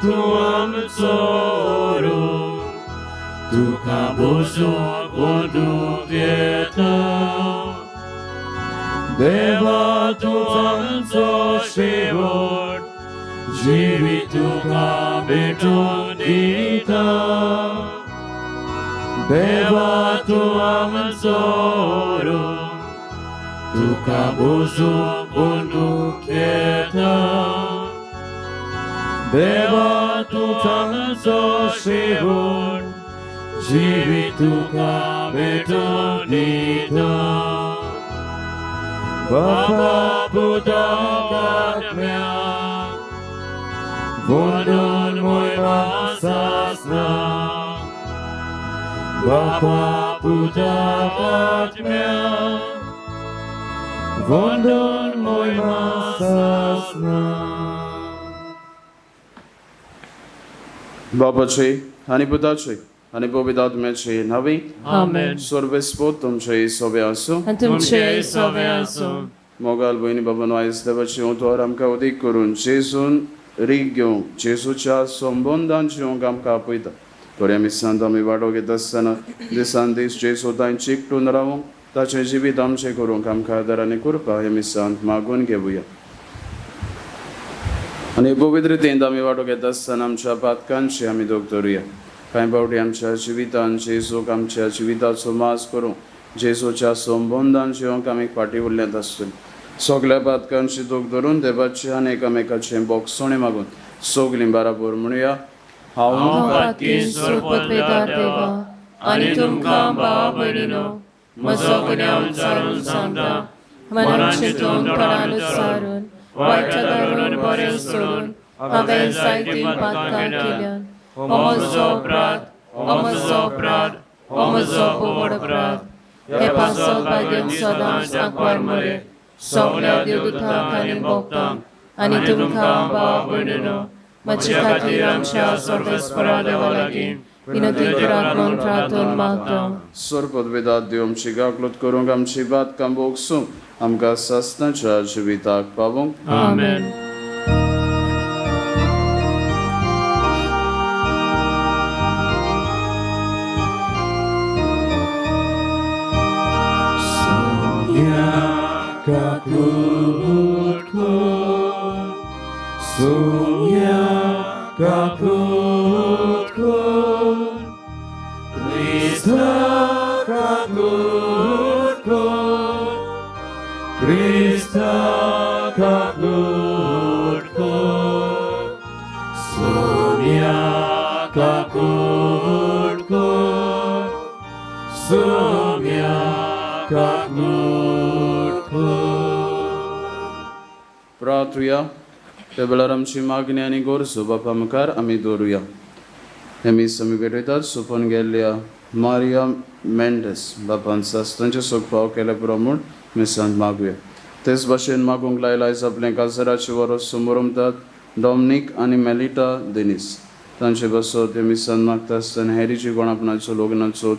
तूं आमचो तुका बोसूंक ओदूक येता. देवा तूं आमचो शेवट जिवीत तुका भेटून दिता. देवा तूं आमचो तुका बोसूंक ओदूक येता. देवा तूं आमचो शेवट जिवीत तुका भेटून दिता. बापा पुता आत्म्या वंदन मोहिमा सासना. बापा पुता आत्म्या वंदन मोहिमा सासना. बापाचे आणि पुताचे आणि पवित्र आत्म्याचे नावे. आमेन. सर्वस्पोत तुमचे सोबे आसूं. तुमचे सोबे आसूं. मोगाल भयणी बाबांनो, आयज देवाची उतर आमकां उदीक करून जेजून रीग घेवंक, जेजूच्या संबंधान जिवंक आमकां आपयता. थोड्या मिसांत आमी वांटो घेता आसतना दिसान दीस जेजू तांय चिकटून रावंक, ताचें जिवीत आमचें करूंक आमकां आदारांनी कृपा ह्या मिसांत मागून घेवया. आनी पवित्र रितीन आमी वांटो घेता आसतना आमच्या पातकांची आमी दोग धरुया. कांय फावटी आमच्या जिवितान जेजूक आमच्या जिविताचो माज करूंक, जेजूच्या संबंधान जिवंक आमी फाटीं उरल्यांत आसतलीं. सगल्या पातकांची दोग धरून देवाचे आनी एकामेकाचें बोगसोणें मागून सगलीं बाराबर म्हणुया. हांव पातकीन सोपतवेदार देवा आनी तुमकां भावा भयणीनो, म्हजो गुन्यांव विचारून सांगता. मनान चिंतून तोंडान उच्चारून वायटच्या दारून बरें सोडून हांवें जायतीं पातकां केल्यात. हो म्हजो अपराध, हो म्हजो अपराध, हो म्हजो पगड अपराध. हे पासत भाग्यम सदांच आंकवार मरे सगल्या देवदूतांक आनी भक्तांक आनी तुमकां भावा भयणीनो, म्हजे खातीर आमच्या सर्वेस्परा देवा लागीं विनंती करात म्हूण प्रार्थना मागता. सर्वपदवेदात देव आमची गागलोत करूंक, आमची बातकां बोगसूंक, आमकां सस्ताच्या जिविताक पावूंक. आमेन. प्रार्थुया. त्या वेळार आमची मागणी आनी गरजो बापा मुखार आमी दवरुया. हे मीस आमी भेटयतात सुपून गेल्ल्या मारिया मेंडेस बापान सास्तांचे सुख फाव केले पुरो म्हूण मिसांत मागुया. तेच भाशेन मागूंक लायला आयज आपले काजराचे वरस समोरमतात डॉमनीक आनी मेलिटा देनीस. तांचे बसत हे मिसांत मागता आसतना हेरीची कोण आपणाचो लग्नाचो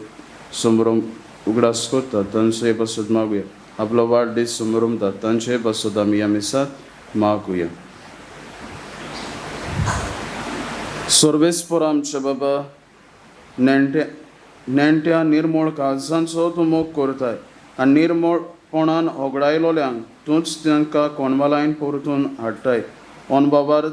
समोरम उगडास करतात तांचे बसत मागुया. आपलो वाडदीस समोरमतात तांचे बसत आमी ह्या मिसांत मागुया. सर्वेस्पर आमचे बाबा, नेणट्या निर्मळ काळजांचो तूं मोग करताय आनी निर्मळपणान होगडायलोल्यांक तूंच तांकां कोणवालायन परतून हाडटाय. अनबाबार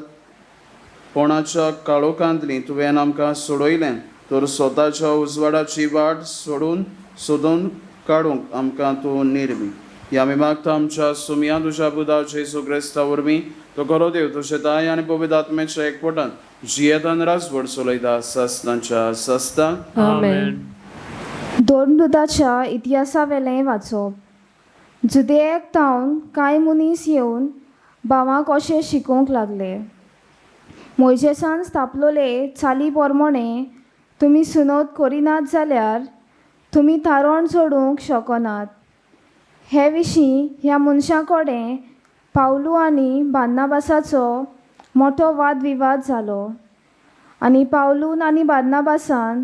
कोणाच्या काळोखांतलीं तुवें आमकां सोडयलें तर स्वताच्या उजवाडाची वाट सोदून काडूंक आमकां तूं निर्मी. ही आमी मागता आमच्या सुमया तुज्या पुता जेजू क्रिस्ता वरवीं. तो खरो देव तुजे ताय आनी पवित्र आत्म्याच्या एकवटान जियेतान रासवड चलयता सस्तांच्या सस्तां. आमेन. दोन दुदाच्या इतिहासा वेलें वाचप. जुदेक तावन कांय मनीस येवन भावांक अशें शिकोवंक लागले, मोयजेसान स्थापलोले चाली पोरमोणे तुमी सुनोद करिनात जाल्यार तुमी तारण जोडूंक शकनात. हे विशीं ह्या मनशां कडेन पावलू आनी बार्नाबासाचो मोठो वादविवाद जालो. आनी पावलून आनी बार्नाबासान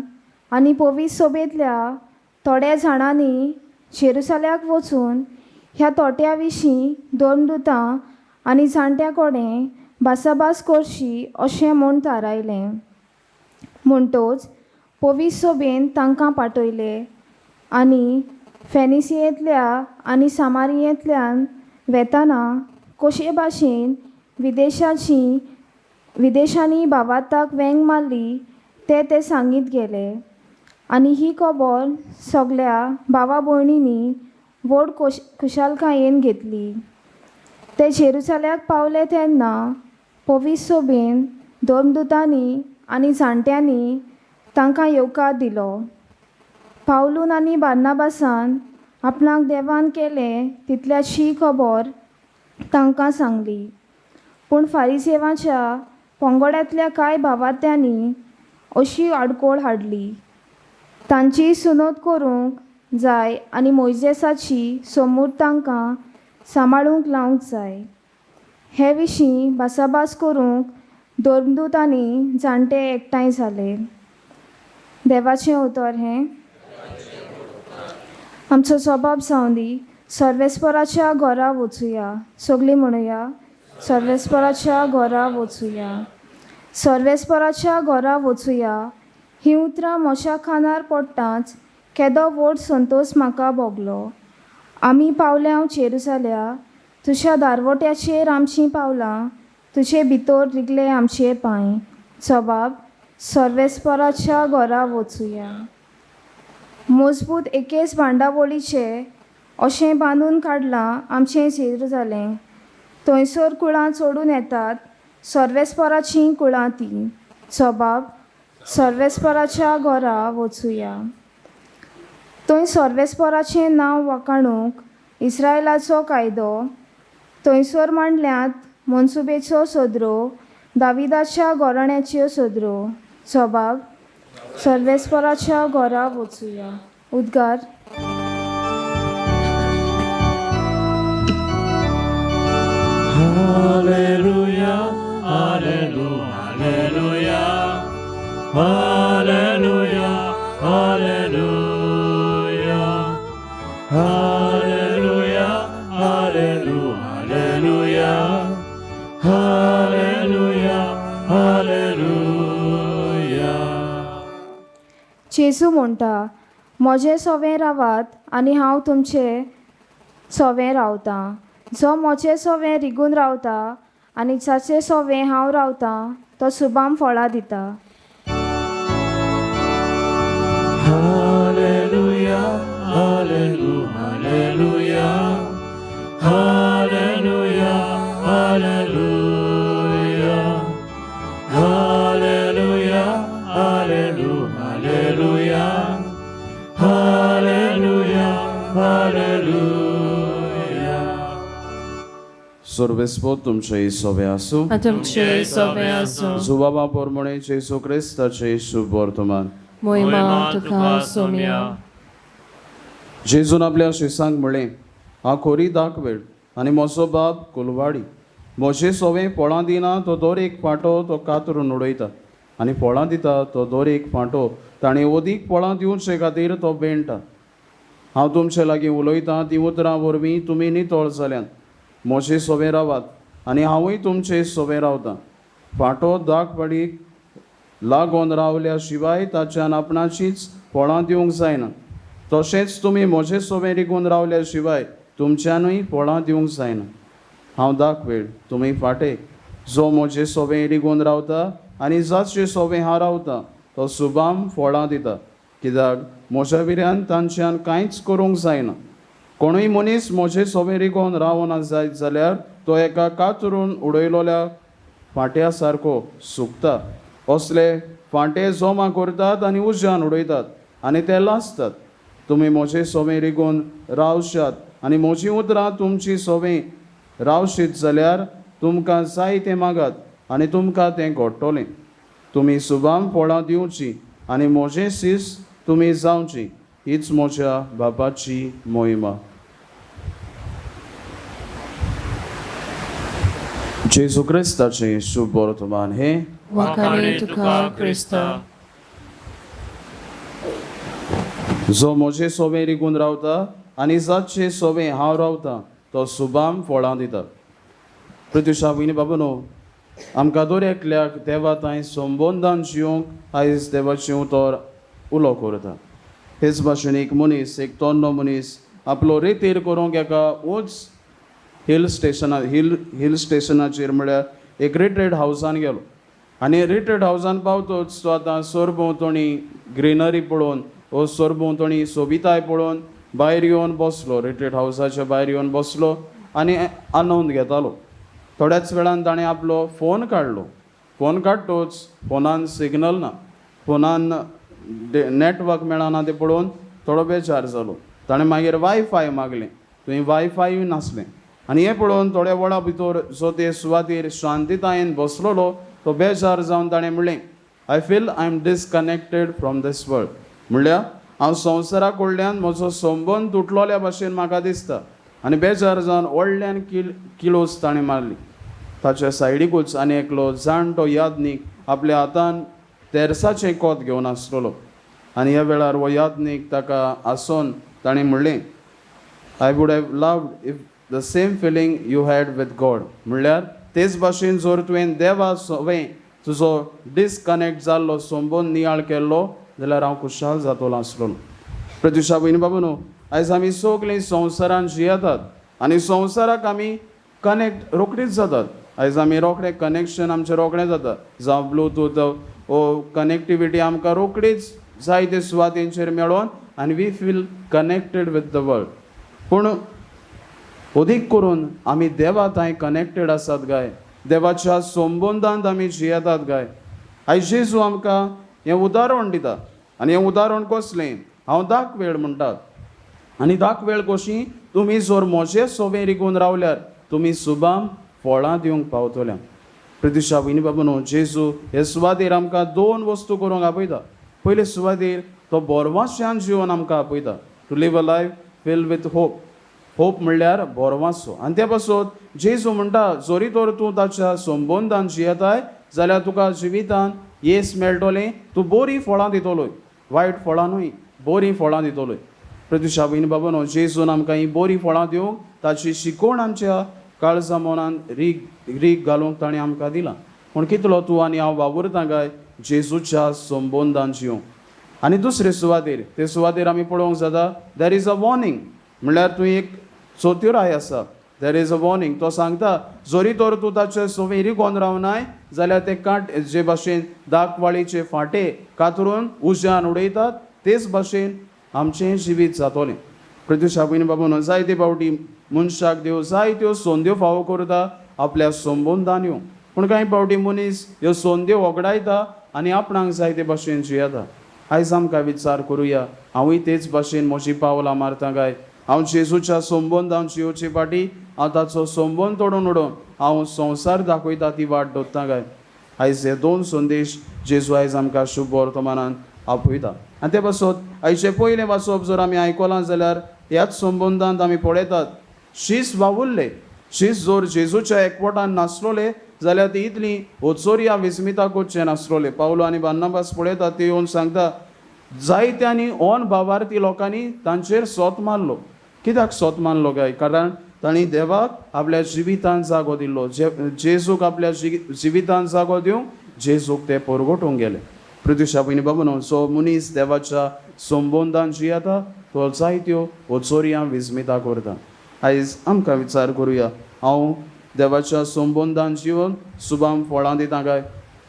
आनी पवीस सोबेंतल्या थोड्या जाणांनी जेरुसाल्याक वचून ह्या तोट्या विशीं दोन दुतां आनी जाणट्या कडेन भासाभास करशी अशें म्हूण थारायलें. म्हणटोच पवित्र सभेन तांकां पाठयले आनी फेनिसियेंतल्या आनी सामारियेंतल्यान वेताना कशे भाशेन विदेशांनी भावार्थाक वेंग मारली ते सांगीत गेले. आनी ही खबर सगळ्या भावा भयणींनी व्हड खुशालकायेन घेतली. ते जेरुसल्याक पावले तेन्ना पवित्र सभेन धर्मदुतांनी आनी जाणट्यांनी तांकां येवकार दिलो. पावलून आनी बार्नाबासान आपणाक देवान केलें तितल्याची खबर तांकां सांगली. पूण फारिसेवाच्या पंगडांतल्या कांय भावार्थ्यांनी अशी आडखळ हाडली. तांची सुनोद करूंक जाय आनी मोइजेसाची समूर तांकां सांबाळूंक लावंक जाय. हे विशीं भासाभास करूंक धर्मदूत आनी जाणटे एकठांय जाले. देवाचें उतर हें. आमचो स्वभाव जावंदी सर्वेस्पराच्या घरा वचुया. सगळीं म्हणुया, सर्वेस्पराच्या घरा वचुया. सर्वेस्पराच्या घरा वचुया ही उतरां मोशा खानार पडटाच केदो व्हड संतोश म्हाका भोगलो. आमी पावले हांव जेरुसल्या, तुज्या दारवट्याचेर आमचीं पावलां, तुजे भितर रिगले आमचे पांय. जबाब, सर्वेस्पराच्या घरा वचुया. मजबूत एकेच भांडावळीचे अशें बांदून काडलां आमचें जेरुसलें. थंयसर कुळां चडून येतात, सर्वेस्पराचीं कुळां तीं. जबाब, सर्वेस्पराच्या घरा वचुया. थंय सर्वेस्पराचें नांव वाखाणूंक इस्रायलाचो कायदो, थंयसर मांडल्यात मनसुबेच्यो सदरो, दाविदाच्या घराण्याच्यो सदरो. जबाब, सर्वेस्पराच्या घरा वचुया. उद्गार. Hallelujah, hallelujah, hallelujah, hallelujah, hallelujah, hallelujah, hallelujah, hallelujah. जेजू म्हणटा, म्हजें सोवें रावात आनी हांव तुमचें सोवें रावतां. जो म्हजें सोवें रिगून रावता आनी जाचें सोवें हांव रावतां तो सुबाम फळां दिता. Hallelujah, hallelujah, hallelujah, hallelujah, hallelujah, hallelujah, hallelujah, hallelujah. सर्वेस्पो तुमचे सोबे आसूं. तुमचे सोबे आसूं. जुबाबा पोरमणे जेसू क्रिस्ताचे शुभ वर्तमान. मोहिमा तुका सोम्या. जेजून आपल्या शिसांक म्हळें, हांव खोरी दाखवेळ आनी म्हजो बाप कुलवाडी. म्हजें सोवें फळां दिना तो दर एक फांटो तो कातरून उडयता, आनी फळां दिता तो दर एक फांटो ताणें ओदीक फळां दिवचे खातीर तो बेंडटा. हांव तुमचे लागीं उलयतां ती उतरां वरवीं तुमी नितळ जाल्यात. म्हजें सोवें रावात आनी हांवूय तुमचें सोवें रावतां. फांटो दाग पाडीक लागून रावल्या शिवाय ताच्यान आपणाचीच फळां दिवंक जायना. तशेंच तुमी म्हजें सोवें रिगून रावल्या शिवाय तुमच्यानूय फळां दिवंक जायना. हांव दाखवेळ, तुमी फाटे. जो म्हजें सोवें रिगून रावता आनी जाचें सोवें हांव रावतां तो सुबाम फळां दिता, कित्याक म्हज्या विर्यान तांच्यान कांयच करूंक जायना. कोणूय मनीस म्हजें सोवें रिगोवन रावना जायत जाल्यार तो एका कातरून उडयलोल्या फांट्या सारको सुकता. असले फांटे जोमा करतात आनी उज्यान उडयतात आनी ते लासतात. तुमी म्हजें सोवें रिगोवन रावशात आनी म्हजीं उतरां तुमची सोवें रावशीत जाल्यार तुमकां जाय तें मागात आनी तुमकां तें घडटलें. तुमी सुबाम फळां दिवचीं आनी म्हजें सीस तुमी जावचीं, हीच म्हज्या बापाची मोहिमा. जेजू क्रिस्ताचें शुभ वर्तमान हें. वाखाणे तुका क्रिस्ता. जो म्हजें सोवें रिगून रावता आनी जाचें सोवें हांव रावतां तो सुबाम फळां दिता. प्रत्युशा विनी बाबूनो, आमकां दर एकल्याक देवा थंय संबंदान जिवंक आयज देवाचें उतर उलो करता. हेच भाशेन एक मनीस, एक तोन्नो मनीस आपलो रितीर करूंक एका उंच हिल स्टेशनाचेर म्हळ्यार एक रिट्रीट हावसान गेलो. आनी रिट्रीट हावसान पावतच तो आतां सरभोंवतणी ग्रिनरी पळोवन वो सरभोंवतणी सोबिताय पळोवन भायर येवन बसलो. रिट्रीट हावसाच्या भायर येवन बसलो आनी आनंद घेतालो. थोड्याच वेळान ताणें आपलो फोन काडलो. फोन काडटोच फोनान सिग्नल ना, फोनान नेटवर्क मेळना तें पळोवन थोडो बेजार जालो. ताणें मागीर वायफाय मागलें, थंय वायफायूय नासलें. आनी हें पळोवन थोड्या वेळा भितर जो ते सुवातेर शांतीतायेन बसलोलो तो बेजार जावन ताणें म्हणलें, I feel I am disconnected from this world. म्हणल्यार हांव संवसारा कडल्यान म्हजो संबंद तुटलोल्या भाशेन म्हाका दिसता. आनी बेजार जावन व्हडल्यान किलोस ताणें मारली. ताच्या सायडीकूच आनी एकलो जाणटो यादनीक आपल्या हातान तेरसाचें कोत घेवन आसलेलो. आनी ह्या वेळार हो यादनीक ताका आसोवन ताणें म्हणलें, I would have loved if the same feeling you had with God. म्हणल्यार तेच भाशेन जर तुवें देवा सोवें तुजो डिसकनेक्ट जाल्लो संबंद नियाळ केल्लो जाल्यार हांव खुशाल जातलो आसलोलो. प्रत्युशा भयणी बाबा न्हू, आयज आमी सगळीं संवसारान जियेतात आनी संवसाराक आमी कनेक्ट रोखडीच जातात. आयज आमी रोखडें कनेक्शन आमचें रोखडें जाता, जावं ब्लूटूथ वो कनेक्टिविटी आमकां रोखडीच जायते सुवातेंचेर मेळोन आनी we feel connected with the world. पूण अदीक करून आमी देवा थंय कनेक्टेड आसात काय, देवाच्या संबंदांत आमी जियेतात काय. आयज जेजू आमकां हें उदाहरण दिता. आनी हें उदाहरण कसलें, हांव दाखवेळ म्हणटात. आनी दाखवेळ कशी, तुमी जर म्हजे सोबे रिगून रावल्यार तुमी सुबाम फळां दिवंक पावतल्या. प्रत्युशा भयणी बाबा न्हू, जेजू हे सुवातेर आमकां दोन वस्तू करूंक आपयता. पयले सुवातेर तो बोरवाश्यान जिवन आमकां आपयता, to live a life feel with hope. Hope म्हणल्यार बोरवासो. आनी त्या पासून जेजू म्हणटा, जरी तर तूं ताच्या संबंदान जियेताय जाल्यार तुका जिवितान येस मेळटलें. तूं बरीं फळां दितलोय, वायट फळां न्हय, बरीं फळां दितलोय. प्रत्युशा भयणी बाबा न्हू, जेजून आमकां ही बरीं फळां दिवंक ताची शिकवण आमच्या काळजा मनान रीग घालूंक ताणें आमकां दिलां. पूण कितलो तूं आनी हांव वावुरता काय जेजूच्या संबंदान जिवंक. आनी दुसरे सुवातेर, ते सुवातेर आमी पळोवंक जाता, देर इज अ वॉर्निंग. म्हणल्यार तूं एक चोत्युराय आसा, देर इज अ वॉर्निंग. तो सांगता, जरी तर तूं ताचे सोबे रिगोन रावनाय जाल्यार ते जे भाशेन दाखवाळीचे फाटे कातरून उज्यान उडयतात तेच भाशेन आमचें जिवीत जातलें. प्रत्युशा भयणी बाबा न्हू, जायते फावटी मनशाक देव जायत्यो संद्यो फावो करता आपल्या संबंदान येवंक. पूण कांय फावटी मनीस ह्यो संद्यो वगडायता आनी आपणाक जायते भाशेन जियेता. आयज आमकां विचार करुया, हांवूय तेच भाशेन म्हजी पावलां मारता काय. हांव जेजूच्या संबंदान जिवचे फाटी हांव ताचो संबंद तोडून उडोवन हांव संवसार दाखयता ती वाट धरता काय. आयज हे दोन संदेश जेजू आयज आमकां शुभ वर्तमानान आपयता. आनी ते पासून आयचे पयलें वाचप जर आमी आयकलां जाल्यार ह्याच संबंदांत आमी पळयतात, शीस वावुरले. शीस जर जेजूच्या एकवटान नासलोले जाल्यार ती इतली ओचोरिया विस्मिता कोचें नासलोले. पावलो आनी बार्नाबास पळयतात, ते येवन सांगता, जायत्यांनी ओन भावार्थी लोकांनी तांचेर सोत मारलो. कित्याक सोत मारलो काय, कारण तांणी देवाक आपल्या जिवितान जागो दिल्लो. जेजूक आपल्या जिवितान जागो दिवंक जेजूक ते परगटूंक गेले. प्रत्युशा भयणी बाबा न्हू, जो मनीस देवाच्या संबंदान जियेता तो जायत्यो ओचोरिया विस्मिता करता. आयज आमकां विचार करुया, हांव देवाच्या संबंदान जिवन सुबाम फळां दिता काय.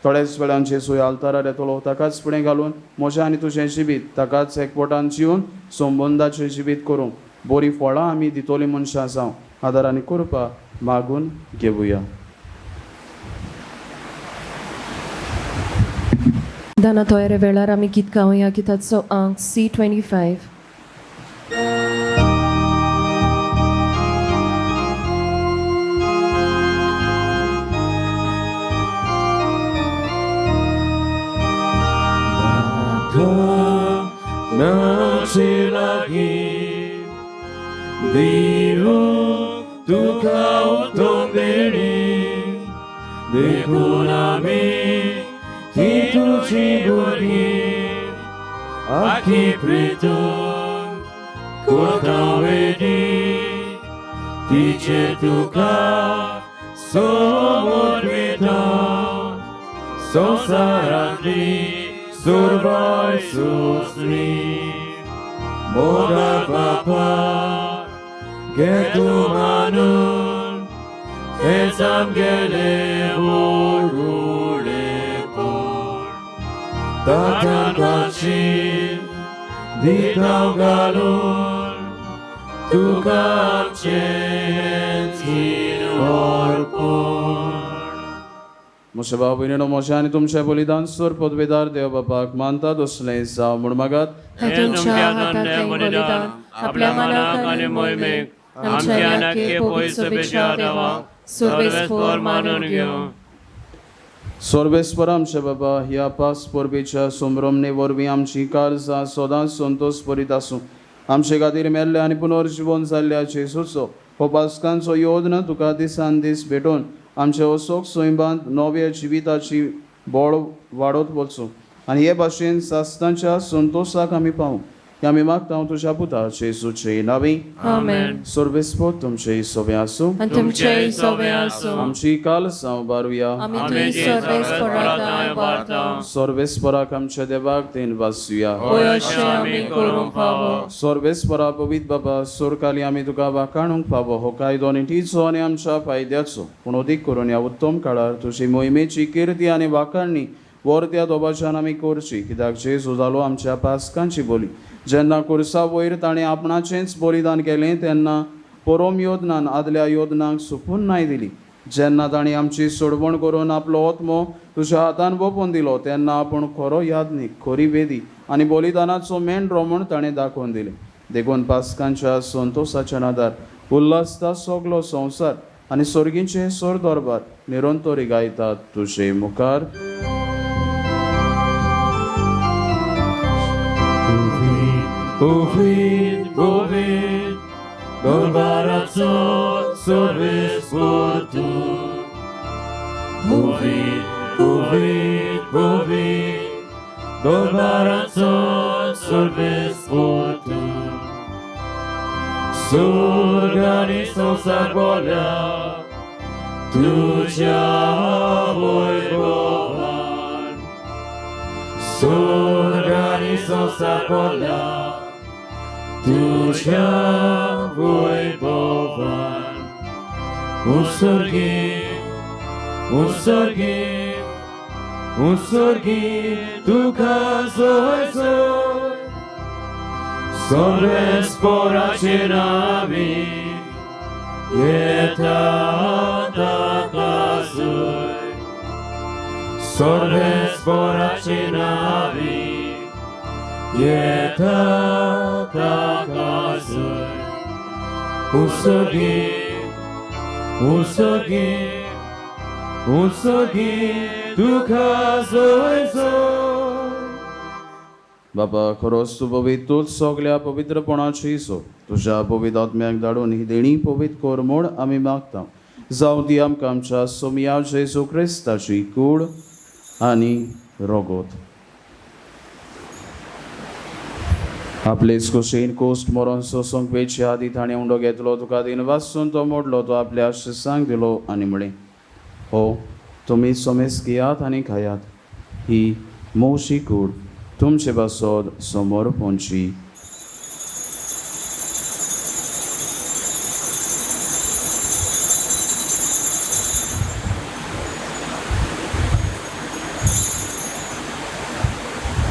थोड्याच वेळान जेजू आल्तारार येतलो, ताकाच फुडें घालून म्हजें आनी तुजें जिवीत ताकाच एकवटान जिवन संबंदाचें जिवीत करूंक बरीं फळां आमी दितलीं मनशां जावं आदार आनी कृपा मागून घेवया. दाना तोयरे वेळार आमी गीत गावया. गिताचो अंक C25. Noche lagi Diru tu kau tonderi Dekunami Titu ciburi Aki priton Kota wedi Tice tuka Somor wedi Pietat, Sosarandi, Survai Susri, Moda Papa, Getumanun, Esam Gele Urule Por, Tatan Kachin, Ditau Galur, Tukam Chentin Orpor. Moshe Babuino Moshe आणि तुमच्या बलिदान स्वर पदवेदार देव बापाक मानता दोसले जाव म्हण मागात हे तुमच्या हातातले बलिदान आपल्या मनाक आणि मोहिमेक आमच्या नाके पवित्र सभेच्या देवा सर्वेस्पर मानून घेऊ. सर्वेस्पर आमचे बाबा ह्या पास परबेच्या सोमरमने वरवीं आमची काळजा सदांच संतोष करीत आसूं. आमचे खातीर मेल्ले आनी पुनर्जीवन जाल्ल्याचे सुचो हो पास्कांचो योजना तुका दिसान दीस भेटोवन आमचे असोक सोयबांत नव्या जिविताची बोळ वाडत वचूं आनी हे भाशेन सास्तांच्या संतोषाक आमी पावूं हे आमी मागता तुज्या पुता जेजूचे नांवी. आमेन. सर्वेस्पर तुमचे सोबे आसूं. आणि तुमचे सवे आसूं. आमची काळजां बारुया. आमी तुझी सर्वेस्पराक वार्ता सर्वेस्पराक आमच्या देवाक तेन वाचुया. होय अशें आमी करूंक फावो. सर्वेस्परा पवित्र बाबा सोरकाली आमी तुका वाखाणूंक फावो हो कायदो निटीचो आनी आमच्या फायद्याचो पूण अदीक करून ह्या उत्तम काळार तुजी मोहिमेची किर्ती आनी वाखाणणी वर्त्या दोबाच्यान आमी करची कित्याक जेजू जालो आमच्या पास्कांची बोली. जेन्ना कुर्सा वयर ताणें आपणाचेंच बलिदान केलें तेन्ना परम योजनान आदल्या योजनाक सुपून न्हाय दिली. जेन्ना ताणें आमची सोडवण करून आपलो आत्मो तुज्या हातान ओपून दिलो तेन्ना आपूण खरो यादनीक खरी वेदी आनी बलिदानाचो मेंढरो म्हूण ताणें दाखोवन दिलें. देखून पास्कांच्या संतोशाच्या नादार उल्हासता सगलो संवसार आनी सर्गींचे सोर दरबार निरंतरी गायतात तुजे मुखार. Ovid, Ovid, Dolbarazzo, Sorvespor tu. Ovid, Ovid, Ovid, Dolbarazzo, Sorvespor tu. Surgani संसार बोल्या, तुझ्या वैभवान. Surgani संसार बोल्या, तुझ्या वैभवान. उत्सर्गी तुका जोय जोय. सर्वेस्पराचे नावी येतात आकाशोय. सर्वेस्पराचे नावी येतात आकाशोय. उत्सर्गी तुका जोय जोय. बाबा खरोच तूं पवित्र तूंच सगल्या पवित्रपणाची सो तुज्या पवित्र आत्म्याक धाडून ही देणी पवित्र कर म्हूण आमी मागता. जावं ती आमकां आमच्या सोमया जेजू क्रिस्ताची कूड आनी रोगोत. आपलेच कुशीन कोस्ट मरोन सोसूंक वेचे आदी ताणें उंडो घेतलो तुका दिन वाचून तो मोडलो तो आपल्या शिसांक दिलो आनी म्हळें हो तुमी सोमेस घेयात आनी खायात. ही मोशी कूड तुमचे बसोद समोर पोंची.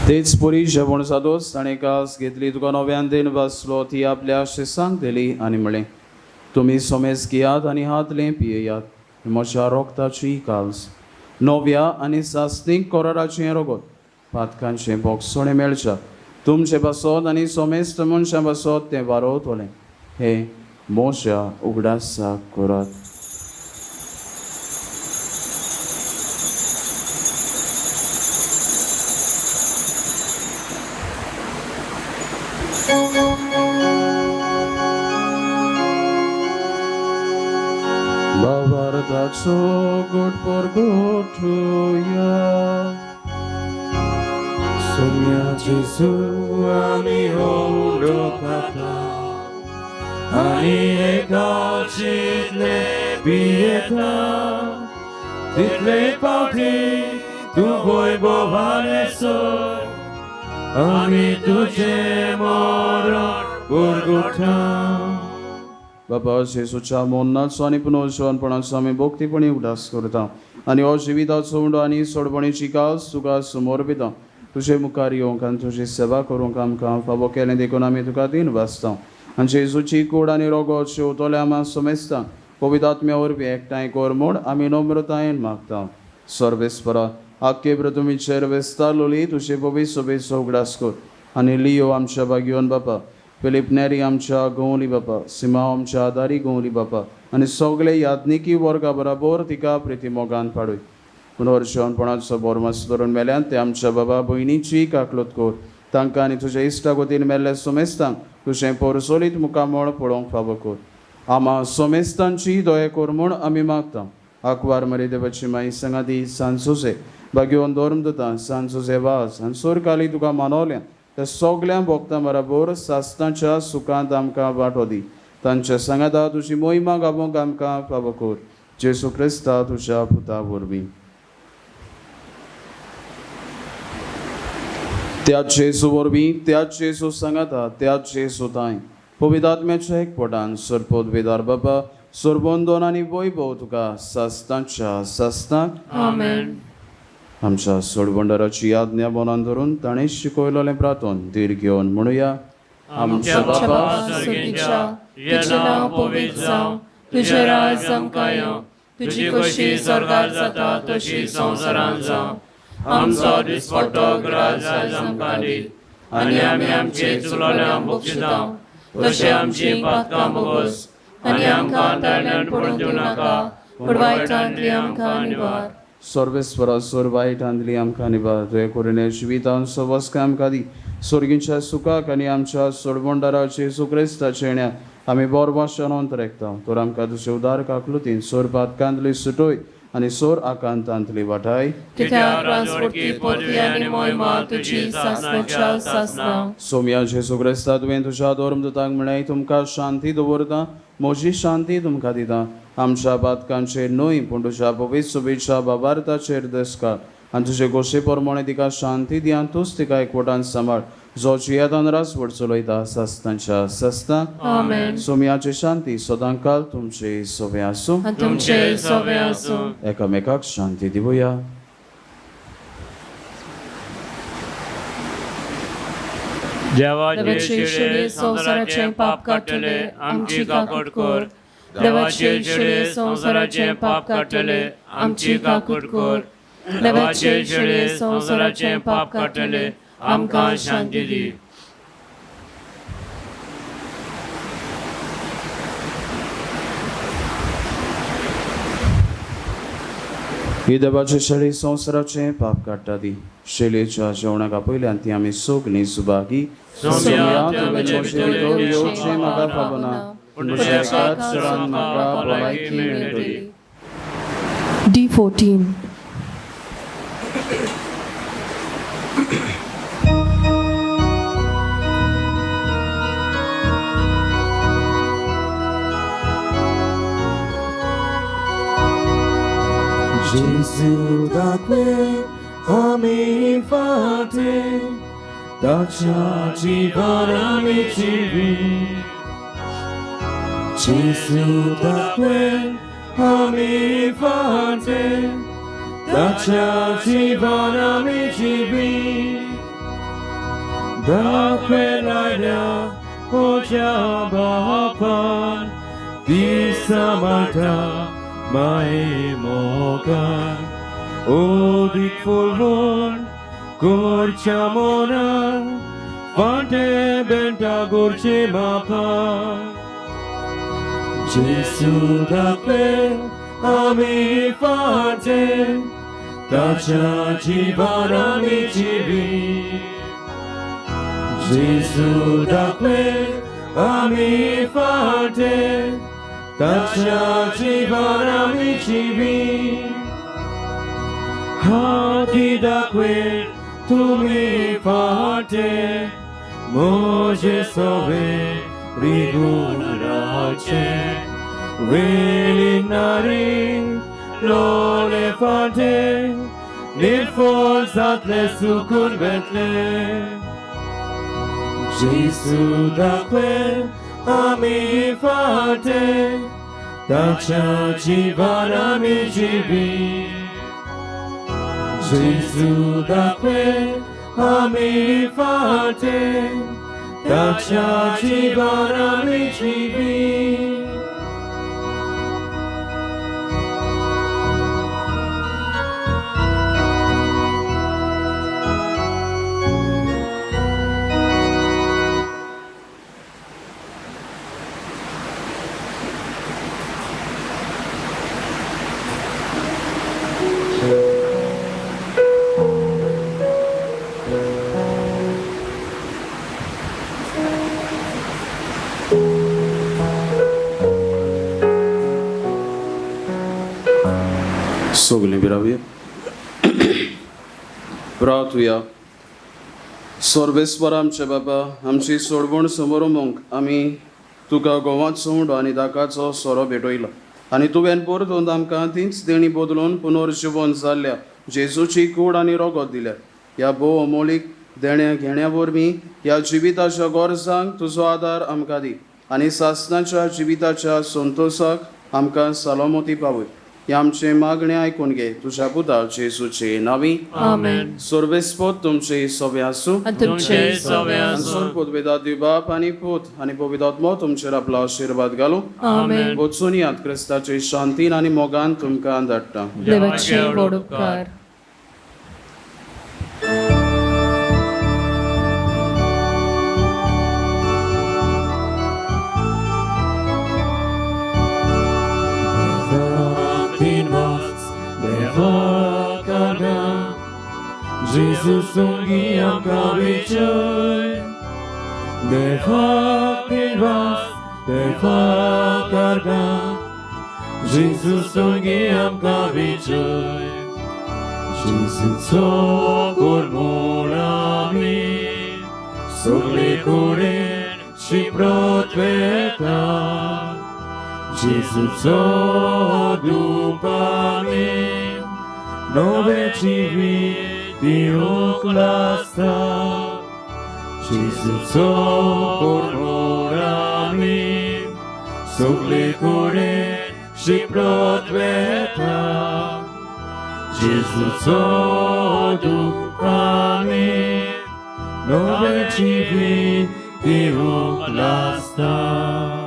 तेच पुरी जेवण जादोच ताणें कास घेतली तुका नव्यान देन बसलो ती आपल्या शिसांक दिली आनी म्हळें तुमी सोमेस घेयात आनी हातलें पियेयात. म्हज्या रोगताची काल्स नव्या आनी सास्तीक कोराराचें रोगोत पातकांचें बोगसोणें मेळच्या तुमचे बसोत आनी सोमेस्त मनशां बसोत तें वारोवतलें. हे मोशा उगडासाक करात. Bavartaco good por gotuja. Somia Jesu ami oulopata. Ani ekacitle pieta. तितले पावटी तूं वैभवानेसर आमी तुझे मरण पुरगुठा बाबा जेसूच्या मोन्नाचो आनी पुनर्जीवनपणाचो आमी भोक्तीपणी उदास करता आनी हो जिविताचो उंडो आनी सोडपणीची कास तुका समोर पिता तुजे मुखार येवंक आनी तुजी सेवा करूंक आमकां फावो केलें देखून आमी तुका दीन भासता आनी जेजूची कूड आनी रोगो शेवतोले आमी सोमेस्ता पवित्र आत्म्या वरवीं एकठांय कर म्हूण आमी नम्रतायेन मागता सर्वेस्परा आख्खे तुमीचेर वेस्तारलोली तुजे पवित्र सभेचो उगडास कर आनी लियो आमच्या भाग्योन बापा फिलिप नेरी आमच्या गवली बापा सिमा आमच्या आदारी गवली बापा आनी सगळे याज्ञिकी वर्गा बरोबर तिका प्रिती मोगान पाडूय पुनर्जीवनपणाचो बोरमास धरून मेल्यान ते आमच्या बाबा भयणीची काकलत कर तांकां आनी तुज्या इश्टागोतीन मेल्ले सोमेस्तांक तुजें पोरसोलीत मुखामळ पळोवंक फावो कर आमा सोमेस्तांची दया कर म्हूण आमी मागता आकवार मरे देवाची माई संगाती सांसुसे भाग्योन धर्मदता सांसुसे वास आनी सोरकाली तुका मानवल्या त्या सगळ्या भोगतां बरोबर सासतांच्या सुखांत आमकां वांटो दी तांच्या सांगाता तुजी मोहिमा गावोंक आमकां फावो कर जेसू क्रिस्ता तुज्या पुता वरवीं त्याच जेसू वरवीं त्याच जेसू सांगाता त्याच जेसू तांय पवित्र आत्म्याच्या एकपटान सरपोत बेदार बाबा सोरबोंदोन आनी वैभव तुका सासतांच्या सासतांक आमेन. आमच्या सोडबंडाराची आज्ञा मनान धरून ताणें शिकयलोलें प्रार्थन धीर घेवन म्हणुया आमच्या बाबा सर्गीच्या तुझें नांव पवित्र जावं तुजें राज आमकां येवं तुजी कशी स्वर्गार जाता तशी संवसारांत जावं आमचो दिसपट्टो ग्रास आयज आमकां दी आनी आमी आमचे चुकलोल्यांक बक्षिता तशें आमची पातकां बोगोस आनी आमकां ताळ्यान पडून दिवं नाका पूण वायटांतली आमकां निवार सर्वेस्परा सोर वायट आंधली आमकां निबार तुवें करुणे जिवितान सवस्का आमकां दी सोर्गींच्या सुखाक आनी आमच्या सोडबोंडाराचे जेसू क्रिस्ताचे येण्याक आमी बोरभाशेन अंतरेकता तर आमकां तुजे उदार काकलुतीन सोर पातकांतली सुटोय आनी सोर आकांतांतली वाटाय कित्याक राजवटी पोरती आनी मोहिमा तुजी सासणाच्या सासणां सोम्या जेसू क्रिस्ता तुवें तुज्या धर्मदूतांक म्हणाय तुमकां शांती दवरता म्हजी शांती तुमकां दिता आमच्या पातकांचेर न्हय पूण तुज्या पवित्र सभेच्या बाबार्थाचेर दसका आनी तुजे गोशे प्रमाणे तिका शांती दियान तूंच तिका एकवटान सांबाळ जो जियेतान रासवट चलयता सासतांच्या सासतांक आमेन. सोम्याची शांती सदां काल तुमचे सोबे आसूं आनी तुमचे सोबे आसूं एकामेकाक शांती दिवया देवाचे शिळे संवसाराचे पाप काडटले आमची काकूट कर देवाचे शिळे संवसाराचे पाप काडटले आमची काकूट कर देवाचे शिळे संवसाराचे पाप काडटले आमकां शांती दी ही देवाचे शेळी संवसाराचे पाप काडटा दी शेळयेच्या जेवणाका पयल्यान ती आमी सोगलीं सुभागी सोम्या तुवें मोशे भितर येवचें म्हाका फावना पूण तुज्या एकाच शरण म्हाका भलायकी मेळटली. D14 Gesù da qui ami fate dacia jivanami jivi Gesù da qui ami fate dacia jivanami jivi da quell'aria oja bapan di samarta mai mogan o dik fulvon gorcha mona fante benta gorche mapa Gesù da pe ami fante dacia jivanami jivi Gesù da pe ami fante dacia jivanami jivi Hati da que tu mi fate Moje sove rigunarace Velinari לא לפתח, נפולסת לסוכון בתלם. Gesù da quel ami fate, taccia civana mi civi. Gesù da quel ami fate, taccia civana mi civi. सगळीं बिरावी प्रार्थुया. सर्वेस्वर आमचे बाबा, आमची सोडवण समोरमोंक आमी तुका गोवांत सोंड आनी दाकाचो सोरो भेटयलो आनी तुवें परतून आमकां तीच देणी बदलून पुनर्जीवन जाल्ल्या जेजूची कूड आनी रगत दिल्या. ह्या भोव अमोलीक देण्या घेण्या वरवीं ह्या जिविताच्या गरजांक तुजो आदार आमकां दी आनी सासणाच्या जिविताच्या संतोशाक आमकां सलामती पावय. ही आमचे मागणे आयकून घे तुझ्या पुता जेजूचे नावी. आमेन. सर्वेस्पोत तुमचे सवे आसूं. तुमचे सवे आसूं. पदवेदादी बाप आनी पूत आनी पवित्रात्मा तुमचेर आपलो आशीर्वाद घालूं. आमेन. वचून यात क्रिस्ताचे शांतीन आनी मोगान तुमकां धाडटा. देवाचे व्हड उपकार. Jesus ungi amka vichoi, defa pinvas, defa karga. Jesus ungi amka vichoi, Jesus sokor molami, sogli kurin shiprotveta. Jesus odupami, nove civi. Dio clasta, Jesus socorrami, suplicure și protveta. Jesus soducami, nove civi Dio clasta.